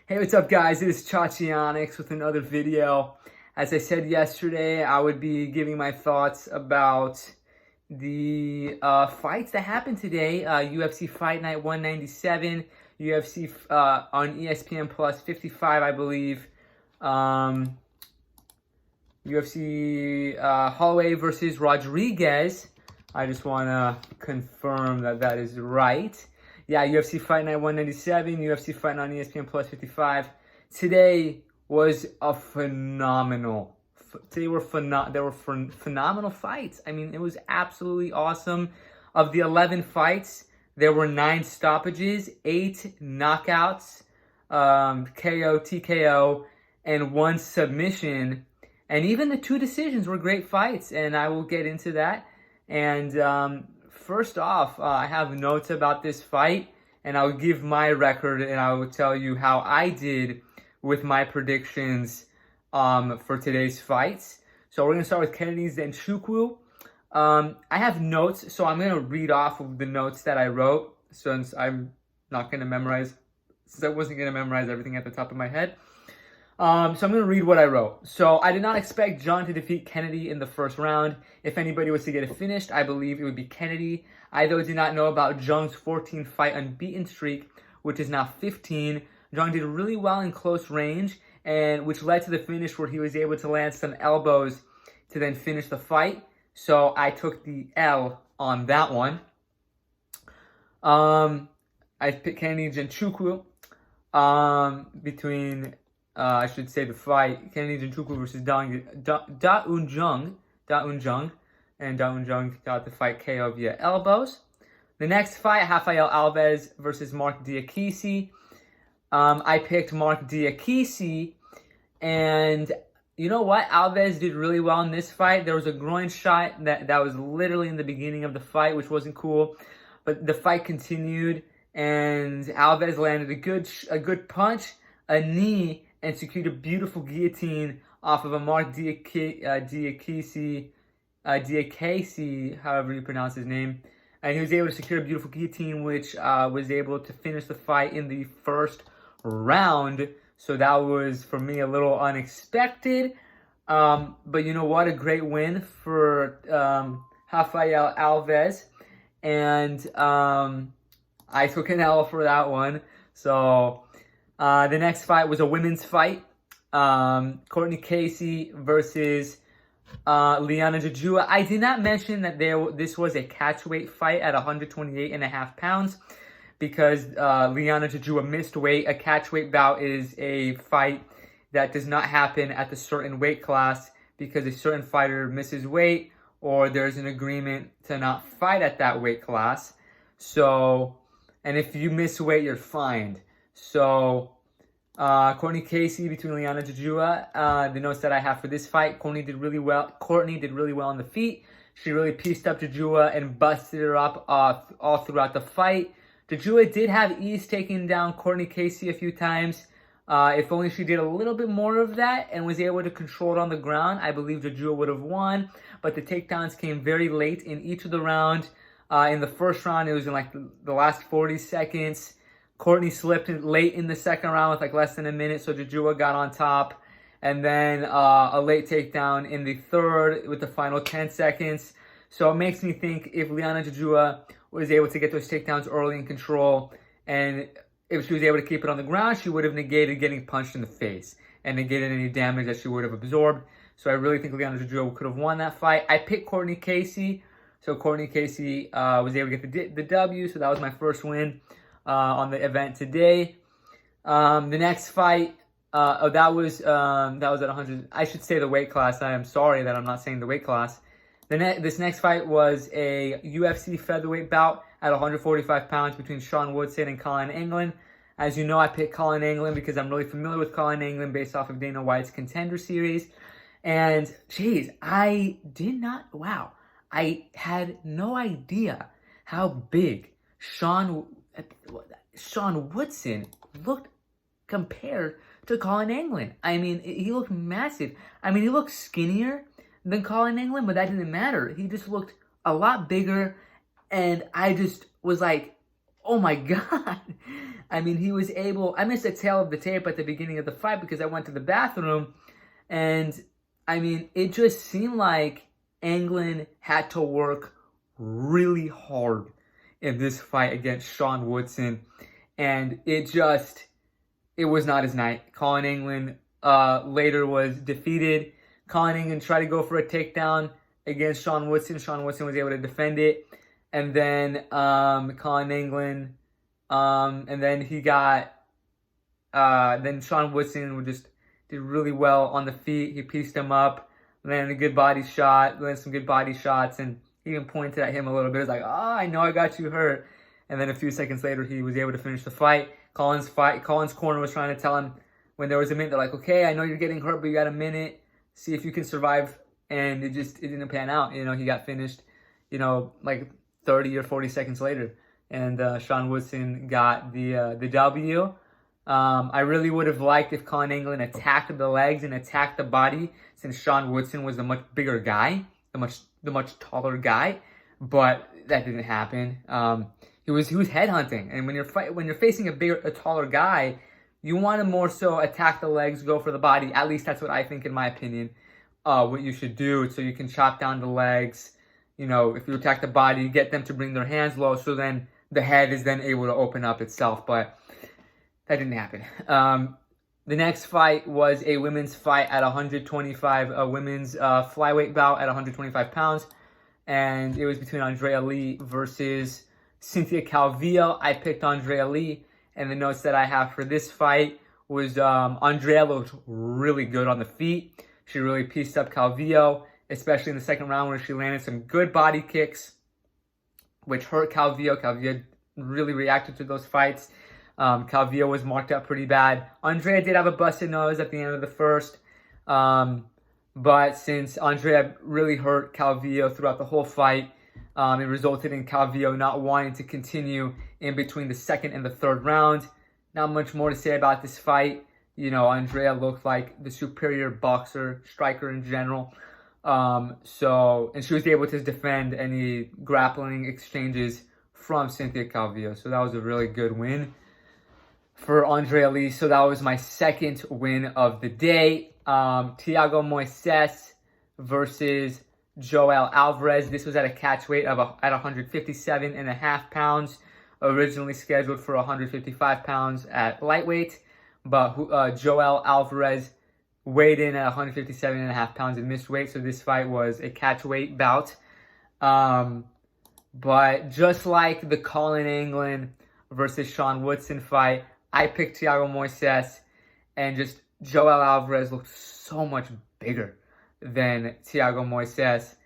Hey, what's up, guys? It is Chachionics with another video. As I said yesterday, I would be giving my thoughts about the fights that happened today. UFC Fight Night 197, UFC on ESPN Plus 55, I believe. UFC Holloway versus Rodriguez. I just want to confirm that that is right. Yeah, UFC Fight Night 197, UFC Fight Night on ESPN Plus 55. Today was a phenomenal. They were phenomenal fights. I mean, it was absolutely awesome. Of the 11 fights, there were 9 stoppages, 8 knockouts, KO, TKO, and 1 submission. And even the 2 decisions were great fights, and I will get into that. And first off, I have notes about this fight, and I'll give my record, and I will tell you how I did with my predictions for today's fights. So we're going to start with Kennedy's and Chikwu. I have notes, so I'm going to read off of the notes that I wrote, since I'm not going to memorize, since I wasn't going to memorize everything at the top of my head. So I'm going to read what I wrote. So I did not expect John to defeat Kennedy in the first round. If anybody was to get it finished, I believe it would be Kennedy. I, though, did not know about Jung's 14-fight unbeaten streak, which is now 15. Jung did really well in close range, and which led to the finish where he was able to land some elbows to then finish the fight. So I took the L on that one. I picked Kennedy and Chikwu between... I should say the fight, Kennedy Chikwu versus Da Eun-jung, and Da Eun-jung got the fight KO via elbows. The next fight, Rafael Alves versus Mark Dakisi. I picked Mark Dakisi, and you know what? Alves did really well in this fight. There was a groin shot that was literally in the beginning of the fight, which wasn't cool, but the fight continued, and Alves landed a good punch, a knee, and secured a beautiful guillotine off of a Mark Dakisi, however you pronounce his name. And he was able to secure a beautiful guillotine, which was able to finish the fight in the first round. So that was, for me, a little unexpected. But you know what? A great win for Rafael Alves. And I took an L for that one. So... the next fight was a women's fight. Courtney Casey versus Liana Jojua. I did not mention that this was a catchweight fight at 128.5 pounds because Liana Jojua missed weight. A catchweight bout is a fight that does not happen at the certain weight class because a certain fighter misses weight or there's an agreement to not fight at that weight class. So, and if you miss weight, you're fined. So, Courtney Casey between Liana Jojua. The notes that I have for this fight, Courtney did really well on the feet. She really pieced up Jojua and busted her up all throughout the fight. Jojua did have ease taking down Courtney Casey a few times. If only she did a little bit more of that and was able to control it on the ground, I believe Jojua would have won. But the takedowns came very late in each of the rounds. In the first round, it was in like the last 40 seconds. Courtney slipped late in the second round with like less than a minute, so Jojua got on top. And then a late takedown in the third with the final 10 seconds. So it makes me think if Liana Jojua was able to get those takedowns early in control, and if she was able to keep it on the ground, she would have negated getting punched in the face and negated any damage that she would have absorbed. So I really think Liana Jojua could have won that fight. I picked Courtney Casey. So Courtney Casey was able to get the W, so that was my first win on the event today. The next fight, that was at 100. I should say the weight class. I am sorry that I'm not saying the weight class. This next fight was a UFC featherweight bout at 145 pounds between Sean Woodson and Colin England. As you know, I picked Colin England because I'm really familiar with Colin England based off of Dana White's Contender Series. And, geez, I had no idea how big Sean Woodson looked compared to Colin England. I mean, he looked massive. I mean, he looked skinnier than Colin England, but that didn't matter. He just looked a lot bigger, and I just was like, oh my God. I mean, he was able, I missed a tail of the tape at the beginning of the fight because I went to the bathroom. And I mean, it just seemed like England had to work really hard in this fight against Sean Woodson. And it was not his night. Colin England later was defeated. Colin England tried to go for a takedown against Sean Woodson. Sean Woodson was able to defend it. And then Colin England, and then he got, then Sean Woodson just did really well on the feet. He pieced him up, landed a good body shot, landed some good body shots, and he even pointed at him a little bit. It was like, oh, I know I got you hurt. And then a few seconds later, he was able to finish the fight. Colin's corner was trying to tell him when there was a minute, they're like, okay, I know you're getting hurt, but you got a minute. See if you can survive. And it didn't pan out. You know, he got finished, you know, like 30 or 40 seconds later. And Sean Woodson got the W. I really would have liked if Colin England attacked the legs and attacked the body, since Sean Woodson was the much bigger guy, the much taller guy. But that didn't happen. He was headhunting, and when you're facing a taller guy, you want to more so attack the legs, go for the body. At least that's what I think, in my opinion. What you should do, so you can chop down the legs. You know, if you attack the body, get them to bring their hands low, so then the head is then able to open up itself. But that didn't happen. The next fight was a women's fight at 125, a women's flyweight bout at 125 pounds, and it was between Andrea Lee versus Cynthia Calvillo. I picked Andrea Lee, and the notes that I have for this fight was Andrea looked really good on the feet. She really pieced up Calvillo, especially in the second round where she landed some good body kicks, which hurt Calvillo. Calvillo really reacted to those fights. Calvillo was marked up pretty bad. Andrea did have a busted nose at the end of the first, but since Andrea really hurt Calvillo throughout the whole fight, it resulted in Calvillo not wanting to continue in between the second and the third round. Not much more to say about this fight. You know, Andrea looked like the superior boxer, striker in general. And she was able to defend any grappling exchanges from Cynthia Calvillo. So that was a really good win for Andrea Lee. So that was my second win of the day. Thiago Moises versus Joel Alves. This was at a catch weight of at 157.5 pounds. Originally scheduled for 155 pounds at lightweight. But Joel Alves weighed in at 157.5 pounds and missed weight. So this fight was a catch weight bout. But just like the Colin England versus Sean Woodson fight, I picked Thiago Moises, and just Joel Alves looked so much bigger than Thiago Moises.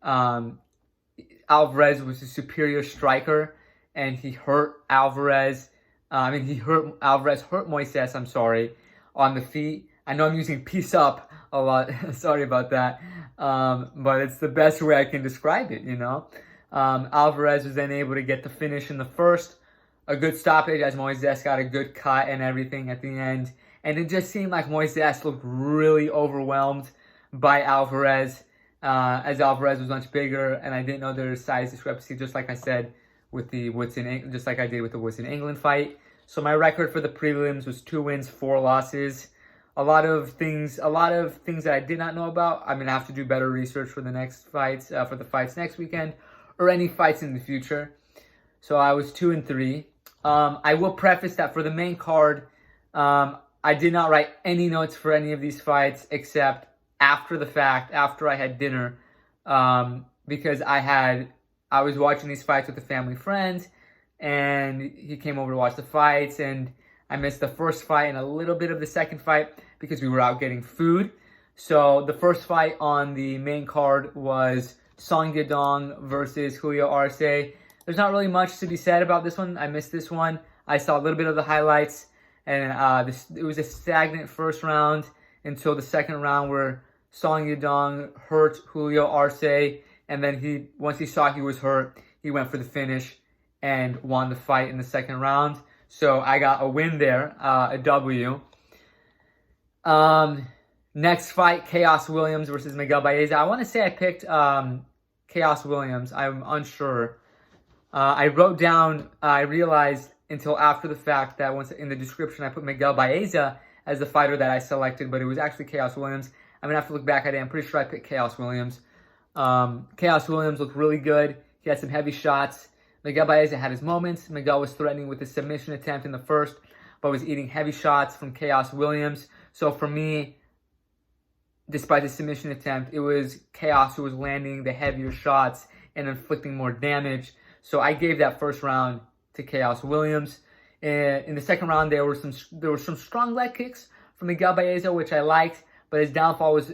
Alves was a superior striker, and he hurt Alves. Hurt Moises, I'm sorry, on the feet. I know I'm using piece up a lot. Sorry about that. But it's the best way I can describe it, you know. Alves was then able to get the finish in the first. A good stoppage as Moises got a good cut and everything at the end. And it just seemed like Moises looked really overwhelmed by Alves, as Alves was much bigger, and I didn't know there was size discrepancy, just like I said with the Woodson, just like I did with the Woodson England fight. So my record for the prelims was 2 wins, 4 losses. A lot of things that I did not know about. I'm gonna have to do better research for the next fights, for the fights next weekend, or any fights in the future. So I was 2-3. I will preface that for the main card, I did not write any notes for any of these fights except after the fact, after I had dinner, because I was watching these fights with a family friend, and he came over to watch the fights, and I missed the first fight and a little bit of the second fight because we were out getting food. So the first fight on the main card was Song Yadong versus Julio Arce. There's not really much to be said about this one. I missed this one. I saw a little bit of the highlights, and it was a stagnant first round until the second round where Song Yadong hurt Julio Arce, and then once he saw he was hurt, he went for the finish and won the fight in the second round. So I got a win there, a W. Next fight, Chaos Williams versus Miguel Baeza. I want to say I picked Chaos Williams. I'm unsure. I wrote down, I realized until after the fact that once in the description I put Miguel Baeza as the fighter that I selected, but it was actually Chaos Williams. I'm going to have to look back at it. I'm pretty sure I picked Chaos Williams. Chaos Williams looked really good. He had some heavy shots. Miguel Baeza had his moments. Miguel was threatening with a submission attempt in the first, but was eating heavy shots from Chaos Williams. So for me, despite the submission attempt, it was Chaos who was landing the heavier shots and inflicting more damage. So I gave that first round to Chaos Williams. And in the second round, there were some strong leg kicks from Miguel Baeza, which I liked, but his downfall was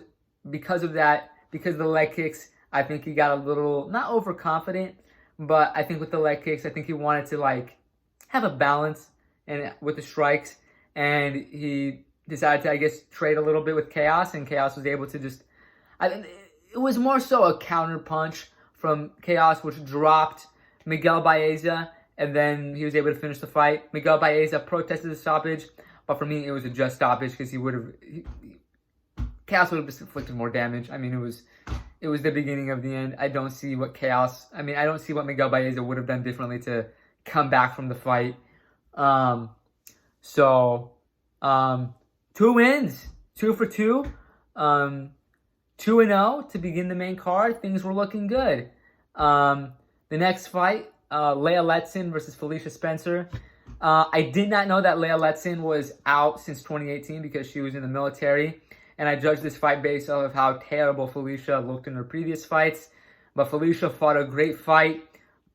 because of that, because of the leg kicks. I think he got a little, not overconfident, but I think with the leg kicks, I think he wanted to like have a balance and with the strikes, and he decided to, I guess, trade a little bit with Chaos, and Chaos was able to just, it was more so a counter punch from Chaos, which dropped Miguel Baeza, and then he was able to finish the fight. Miguel Baeza protested the stoppage, but for me, it was a just stoppage because Chaos would have just inflicted more damage. I mean, it was the beginning of the end. I don't see what Miguel Baeza would have done differently to come back from the fight. 2 wins, 2 for 2, 2-0 to begin the main card. Things were looking good. The next fight, Leah Letson versus Felicia Spencer. I did not know that Leah Letson was out since 2018 because she was in the military. And I judged this fight based off of how terrible Felicia looked in her previous fights. But Felicia fought a great fight,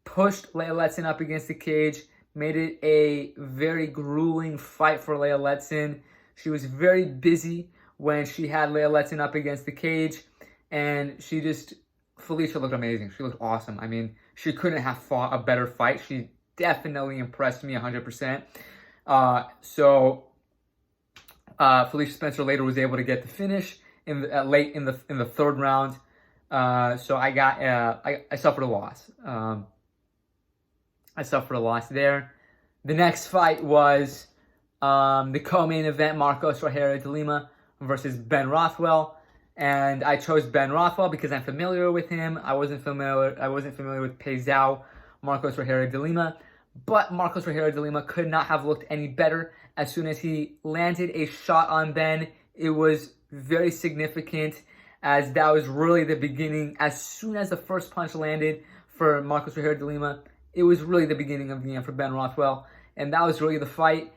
pushed Leah Letson up against the cage, made it a very grueling fight for Leah Letson. She was very busy when she had Leah Letson up against the cage. And Felicia looked amazing. She looked awesome. I mean, she couldn't have fought a better fight. She definitely impressed me 100%. Felicia Spencer later was able to get the finish late in the third round. So I suffered a loss. I suffered a loss there. The next fight was the co-main event, Marcos Rogerio de Lima versus Ben Rothwell. And I chose Ben Rothwell because I'm familiar with him. I wasn't familiar with Peizao, Marcos Rogerio de Lima. But Marcos Rogerio de Lima could not have looked any better. As soon as he landed a shot on Ben, it was very significant, as that was really the beginning. As soon as the first punch landed for Marcos Rogerio de Lima, it was really the beginning of the end for Ben Rothwell. And that was really the fight.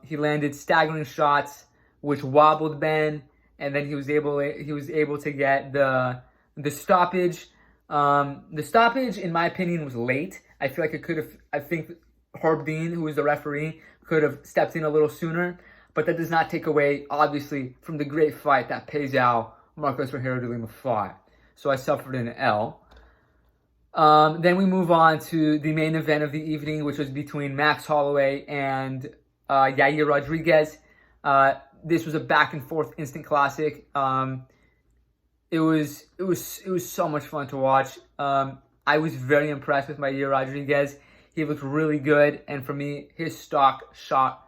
He landed staggering shots, which wobbled Ben, and then he was able to get the stoppage. The stoppage, in my opinion, was late. I feel like I think Herb Dean, who was the referee, could have stepped in a little sooner, but that does not take away, obviously, from the great fight that Peizao, Marcos Rogerio de Lima fought. So I suffered an L. Then we move on to the main event of the evening, which was between Max Holloway and Yair Rodriguez. This was a back and forth instant classic. It was so much fun to watch. I was very impressed with Yair Rodriguez. He looked really good, and for me, his stock shot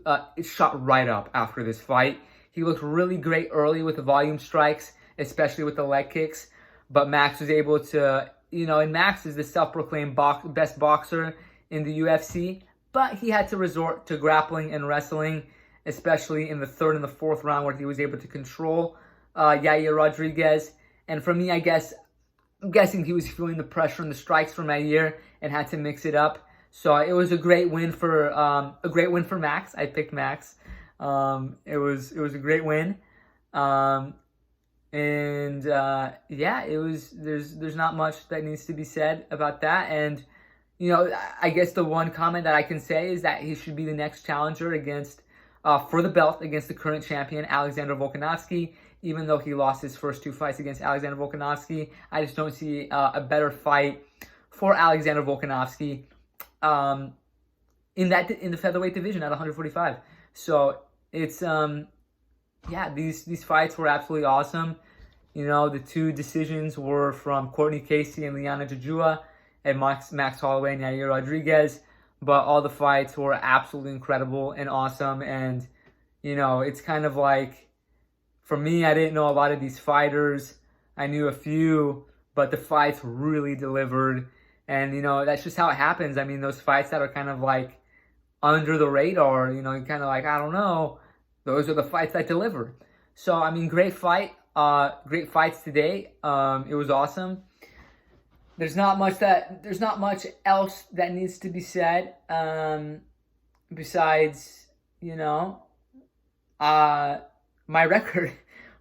right up after this fight. He looked really great early with the volume strikes, especially with the leg kicks. But Max was able to, and Max is the self-proclaimed best boxer in the UFC, but he had to resort to grappling and wrestling, especially in the third and the fourth round, where he was able to control Yair Rodriguez. And for me, I'm guessing he was feeling the pressure and the strikes from Yair and had to mix it up. So it was a great win for Max. I picked Max. It was a great win. There's not much that needs to be said about that. And I guess the one comment that I can say is that he should be the next challenger for the belt against the current champion Alexander Volkanovski. Even though he lost his first 2 fights against Alexander Volkanovski, I just don't see a better fight for Alexander Volkanovski in the featherweight division at 145. So it's these fights were absolutely awesome. The 2 decisions were from Courtney Casey and Liana Jujua, and Max Holloway and Yair Rodriguez. But all the fights were absolutely incredible and awesome. And it's kind of like, for me, I didn't know a lot of these fighters. I knew a few, but the fights really delivered. And, that's just how it happens. I mean, those fights that are kind of like under the radar, you're kind of like, I don't know. Those are the fights that deliver. So, I mean, great fight. Great fights today. It was awesome. There's not much else that needs to be said. Besides, my record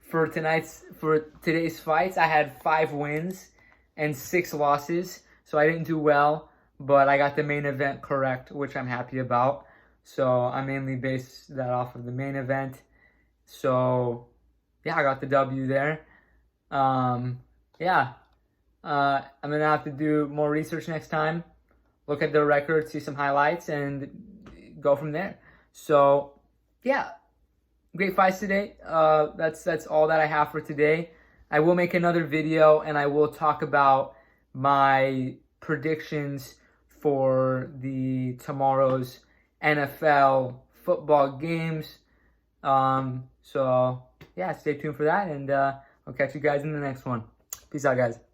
for today's fights, I had 5 wins and 6 losses. So I didn't do well, but I got the main event correct, which I'm happy about. So I mainly based that off of the main event. So yeah, I got the W there. Yeah. I'm going to have to do more research next time. Look at the record, see some highlights, and go from there. So yeah, great fights today. That's all that I have for today. I will make another video, and I will talk about my predictions for tomorrow's NFL football games. So yeah, stay tuned for that, and I'll catch you guys in the next one. Peace out, guys.